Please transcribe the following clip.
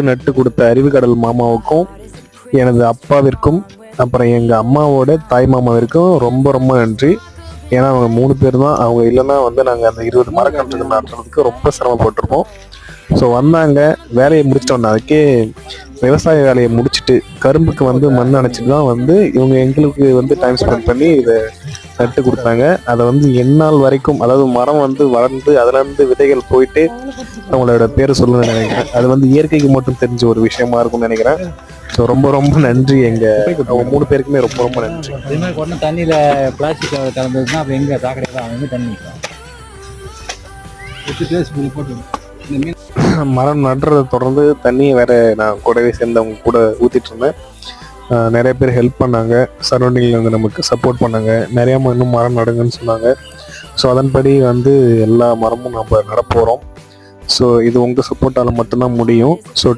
நட்டு கொடுத்த அறிவுக்கடல் மாமாவுக்கும் எனது அப்பாவிற்கும் அப்புறம் எங்கள் அம்மாவோட தாய் மாமாவிற்கும் ரொம்ப ரொம்ப நன்றி. ஏன்னா அவங்க 3 பேர் தான். அவங்க இல்லைன்னா நாங்கள் அந்த 20 மரக்கன்றுகள் நடுறதுக்கு ரொம்ப சிரமப்பட்டிருப்போம். ஸோ வந்தாங்க, வேலையை முடிச்சுட்டு வந்தாங்க. அதுக்கே விவசாய வேலையை முடிச்சுட்டு கரும்புக்கு மண் அணைச்சிட்டு தான் இவங்க எங்களுக்கு டைம் ஸ்பெண்ட் பண்ணி இதை நட்டு கொடுத்தாங்க. அதை எந்நாள் வரைக்கும், அதாவது மரம் வளர்ந்து அதுலேருந்து விதைகள் போயிட்டு அவங்களோட பேர் சொல்லணும்னு நினைக்கிறேன். அது இயற்கைக்கு மட்டும் தெரிஞ்ச ஒரு விஷயமா இருக்கும்னு நினைக்கிறேன். ஸோ ரொம்ப ரொம்ப நன்றி. அவங்க 3 பேருக்குமே ரொம்ப ரொம்ப நன்றி. அதே மாதிரி கொண்டு தண்ணியில் பிளாஸ்டிக் கலந்ததுன்னா அப்போ எங்கே சாக்கடை தான் அவங்க தண்ணி போட்டு மரம் நடுறதை தொடர்ந்து தண்ணியை வேற நான் கூடவே சேர்ந்து அவங்க கூட ஊற்றிட்டு இருந்தேன். நிறைய பேர் ஹெல்ப் பண்ணாங்க, சரௌண்டிங்கில் நமக்கு சப்போர்ட் பண்ணாங்க. நிறையா இன்னும் மரம் நடுங்கன்னு சொன்னாங்க. ஸோ அதன்படி எல்லா மரமும் நம்ம நடப்போகிறோம். ஸோ இது உங்கள் சப்போர்ட்டால் மட்டும்தான் முடியும். ஸோ